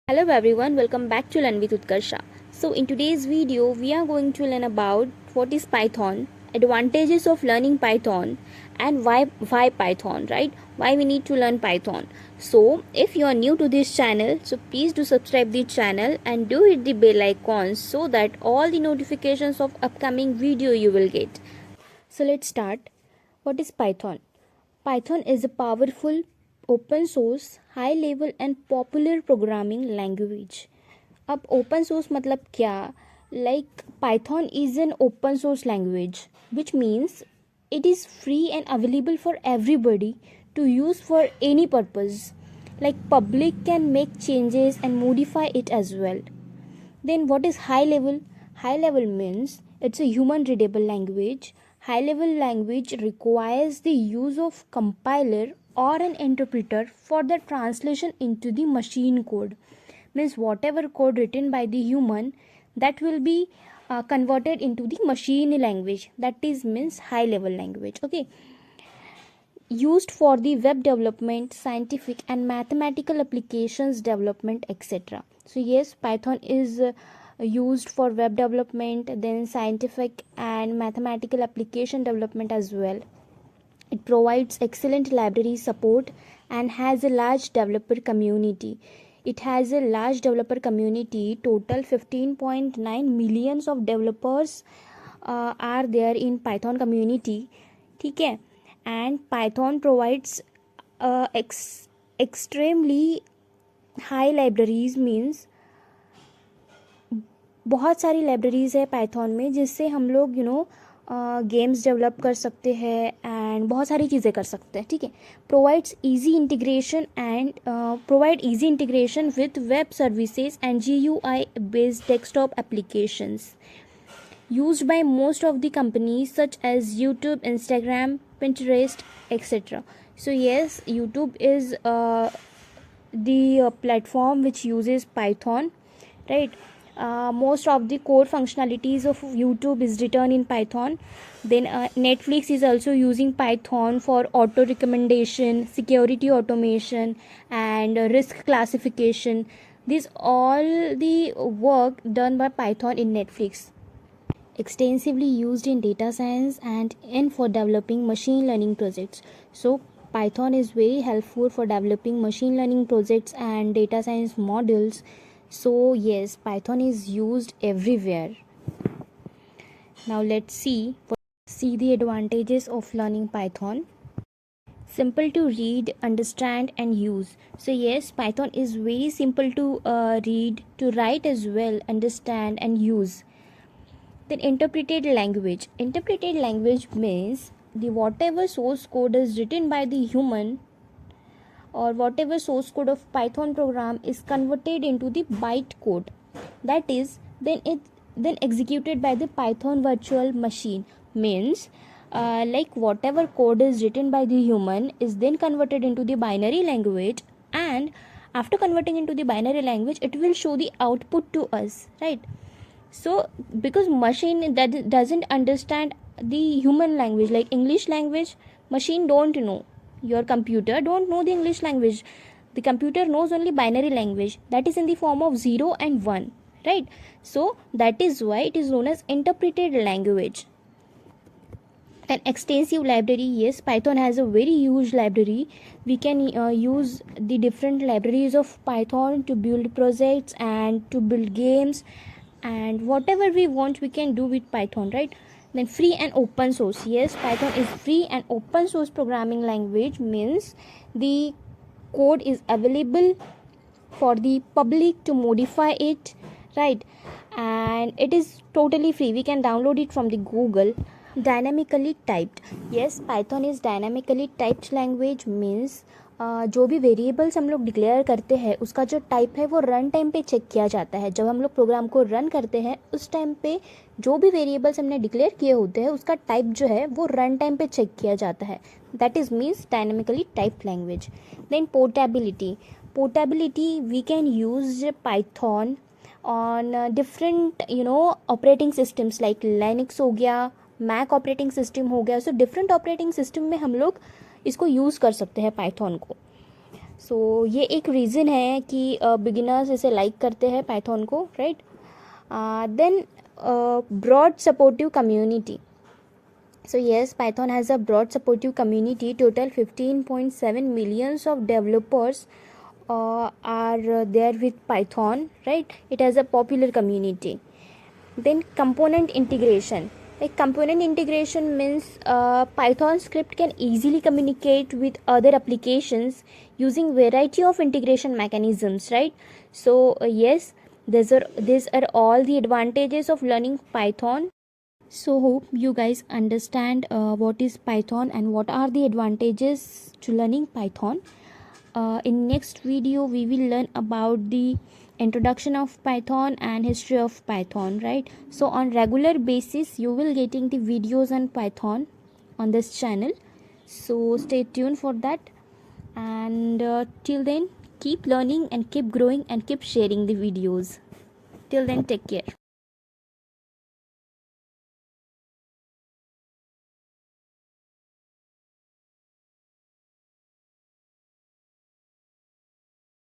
Hello everyone, welcome back to Learn with Utkarsha. So in today's video, we are going to learn about what is Python, advantages of learning Python, and why Python, right? Why we need to learn Python. So if you are new to this channel, so please do subscribe the channel and do hit the bell icon so that all the notifications of upcoming video you will get. So let's start. What is Python? Python is a powerful open source high level and popular programming language. अब open source मतलब क्या? Like Python is an open source language, which means it is free and available for everybody to use for any purpose. Like public can make changes and modify it as well. Then what is high level? High level means it's a human readable language. High level language requires the use of compiler or an interpreter for the translation into the machine code. Means whatever code written by the human, that will be converted into the machine language. That is means high level language. Okay. Used for the web development, scientific and mathematical applications development, etc. So yes, Python is used for web development, then scientific and mathematical application development as well. It provides excellent library support and has a large developer community. It has a large developer community. Total 15.9 millions of developers are there in Python community. ठीक है? And Python provides extremely high libraries, means बहुत सारी libraries है Python में जिससे हम लोग games develop कर सकते हैं एंड बहुत सारी चीज़ें कर सकते हैं. ठीक है. Provide easy integration with web services and GUI based desktop applications used by most of the companies such as YouTube, Instagram, Pinterest, etc. So yes, YouTube is the platform which uses Python, right? Most of the core functionalities of YouTube is written in Python. Then Netflix is also using Python for auto recommendation, security automation, and risk classification. These all the work done by Python in Netflix. Extensively used in data science and for developing machine learning projects. So Python is very helpful for developing machine learning projects and data science models. So yes, Python is used everywhere. Now let's see the advantages of learning Python. Simple to read, understand and use. So yes, Python is very simple to read, to write as well, understand and use. Then interpreted language. Interpreted language means the whatever source code is written by the human or whatever source code of Python program is converted into the byte code. That is then executed by the Python virtual machine. Means like whatever code is written by the human is then converted into the binary language, and after converting into the binary language it will show the output to us, right? So because machine that doesn't understand the human language, like English language, machine don't know. Your computer don't know the English language. The computer knows only binary language, that is in the form of 0 and 1, right? So that is why it is known as interpreted language. An extensive library. Yes, Python has a very huge library. We can use the different libraries of Python to build projects and to build games, and whatever we want we can do with Python, right? Then free and open source. Yes, Python is free and open source programming language, means the code is available for the public to modify it, right? And it is totally free. We can download it from the Google. Dynamically typed. Yes, Python is dynamically typed language, means जो भी variables हम लोग declare करते हैं उसका जो type है वो रन टाइम पे चेक किया जाता है. जब हम लोग प्रोग्राम को रन करते हैं उस टाइम पे जो भी वेरिएबल्स हमने डिक्लेयर किए होते हैं उसका टाइप जो है वो रन टाइम पे चेक किया जाता है. That is means dynamically typed language. Then portability we can use Python on different operating systems like Linux हो गया, मैक ऑपरेटिंग सिस्टम हो गया. सो डिफरेंट ऑपरेटिंग सिस्टम में हम लोग इसको यूज़ कर सकते हैं पाइथन को. सो ये एक रीज़न है कि बिगिनर्स इसे लाइक करते हैं पाइथन को, right. Then broad supportive community. So yes, Python has a broad supportive community. Total 15.7 millions of developers are there with Python, right? It has a popular community. Then component integration. Like component integration means Python script can easily communicate with other applications using variety of integration mechanisms, right? So yes, these are all the advantages of learning Python. So hope you guys understand what is Python and what are the advantages to learning Python. In next video we will learn about the introduction of Python and history of Python, right? So on regular basis you will getting the videos on Python on this channel, so stay tuned for that. And till then, keep learning and keep growing and keep sharing the videos. Till then, take care.